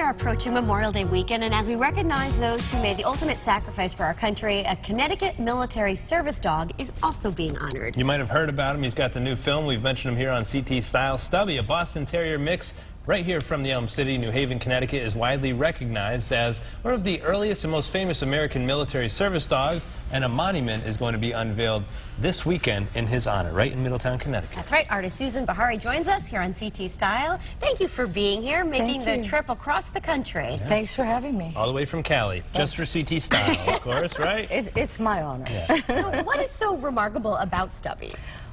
are approaching Memorial Day weekend, and as we recognize those who made the ultimate sacrifice for our country, a Connecticut military service dog is also being honored. You might have heard about him. He's got the new film. We've mentioned him here on CT Style. Stubby, a Boston Terrier mix right here from the Elm City, New Haven, Connecticut, is widely recognized as one of the earliest and most famous American military service dogs, and a monument is going to be unveiled this weekend in his honor, right in Middletown, Connecticut. That's right. Artist Susan Bahary joins us here on CT Style. Thank you for being here, making the trip across the country. Yeah. Thanks for having me. All the way from Cali, just for CT Style, of course, right? It's my honor. Yeah. So what is so remarkable about Stubby?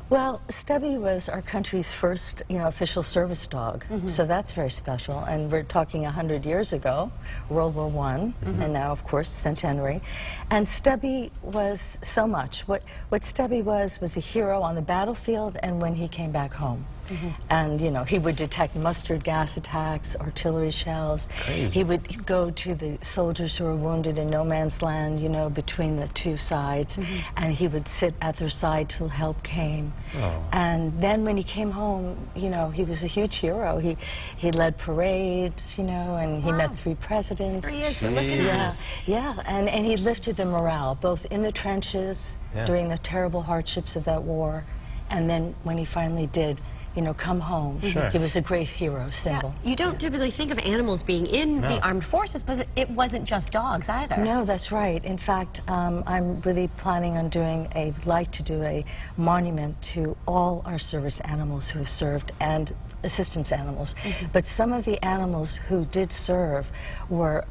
Well, Stubby was our country's first, official service dog, so that's very special. And we're talking 100 years ago, World War I, and now, of course, centenary. And Stubby was so much. What Stubby was a hero on the battlefield and when he came back home. And, he would detect mustard gas attacks, artillery shells. Crazy. He would go to the soldiers who were wounded in no man's land, between the two sides, and he would sit at their side till help came. Oh. And then when he came home, he was a huge hero. He led parades, and he met 3 presidents. There he is, you're looking at us. Yeah, and he lifted the morale, both in the trenches during the terrible hardships of that war, and then when he finally did, come home. Sure. He was a great hero symbol. Yeah. You don't typically think of animals being in the armed forces, but it wasn't just dogs either. No, that's right. In fact, I'm really planning on like to do a monument to all our service animals who have served and assistance animals. But some of the animals who did serve were,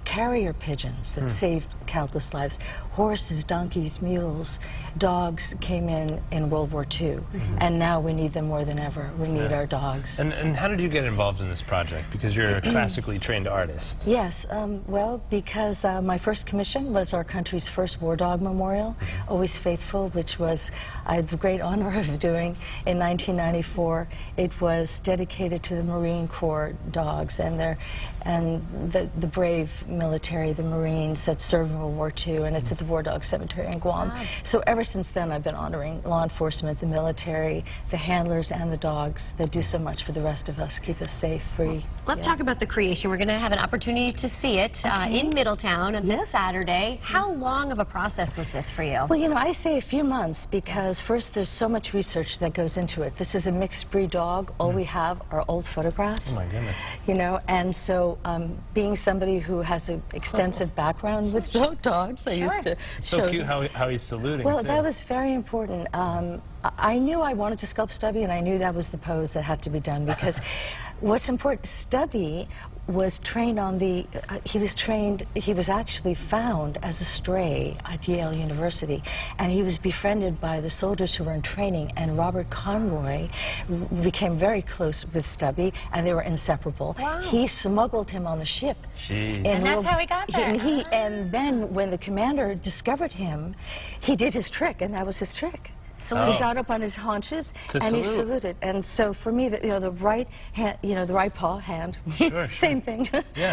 carrier pigeons that saved countless lives. Horses, donkeys, mules, dogs came in World War II, and now we need them more than ever. We need our dogs. And how did you get involved in this project? Because you're a classically trained artist. Yes, well, because my first commission was our country's first war dog memorial, Always Faithful, which I had the great honor of doing in 1994. It was dedicated to the Marine Corps dogs and the brave military, the Marines that served in World War II, and it's at the War Dog Cemetery in Guam. Wow. So ever since then, I've been honoring law enforcement, the military, the handlers, and the dogs that do so much for the rest of us, keep us safe, free. Let's talk about the creation. We're going to have an opportunity to see it in Middletown this Saturday. How long of a process was this for you? Well, I say a few months because first there's so much research that goes into it. This is a mixed breed dog. All we have are old photographs. Oh my goodness. And so being somebody who has an extensive background with dogs, I used to show. So cute how he's saluting. Well, too. that was very important. I knew I wanted to sculpt Stubby, and I knew that was the pose that had to be done because what's important, Stubby was trained on he was actually found as a stray at Yale University, and he was befriended by the soldiers who were in training, and Robert Conroy became very close with Stubby, and they were inseparable. Wow. He smuggled him on the ship. Jeez. And that's how he got there. And then when the commander discovered him, he did his trick, and that was his trick. Salute. He got up on his haunches and he saluted. And so for me, the right hand, the right paw, hand, same thing,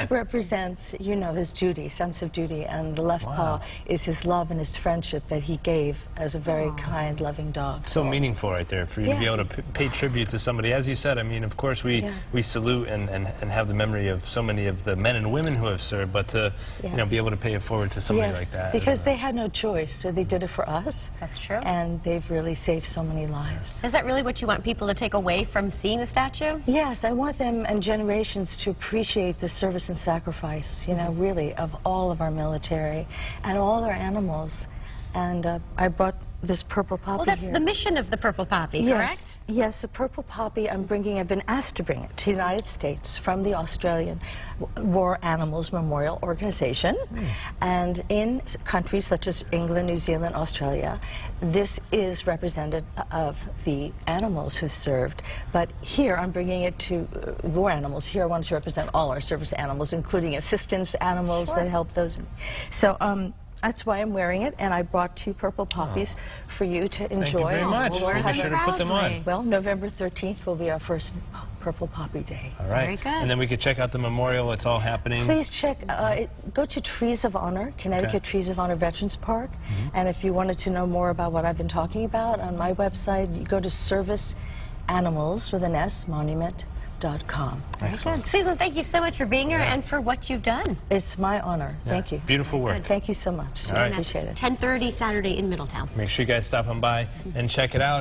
represents, his duty, sense of duty, and the left paw is his love and his friendship that he gave as a very kind, loving dog. So meaningful right there for you to be able to pay tribute to somebody. As you said, I mean, of course, we salute and have the memory of so many of the men and women who have served, but to be able to pay it forward to somebody like that. Because they had no choice, so they did it for us. That's true. And they've really saved so many lives. Is that really what you want people to take away from seeing the statue? Yes, I want them and generations to appreciate the service and sacrifice, really, of all of our military and all our animals. And I brought this purple poppy. Well, that's the mission of the purple poppy, correct? Yes, the purple poppy I've been asked to bring it to the United States from the Australian War Animals Memorial Organization. And in countries such as England, New Zealand, Australia, this is representative of the animals who served. But here I'm bringing it to war animals. Here I want to represent all our service animals, including assistance animals that help those. So that's why I'm wearing it, and I brought 2 purple poppies for you to enjoy. Thank you very much. We'll be sure to put them on. Well, November 13th will be our first Purple Poppy Day. All right. Very good. And then we could check out the memorial. It's all happening. Please check, go to Trees of Honor, Connecticut Trees of Honor Veterans Park. And if you wanted to know more about what I've been talking about, on my website, you go to Service Animals with an S, Monument, unveil.com. Very good. Susan, thank you so much for being here and for what you've done. It's my honor. Thank you. Beautiful work. Thank you so much. All right. I appreciate it. 10:30 Saturday in Middletown. Make sure you guys stop on by and check it out.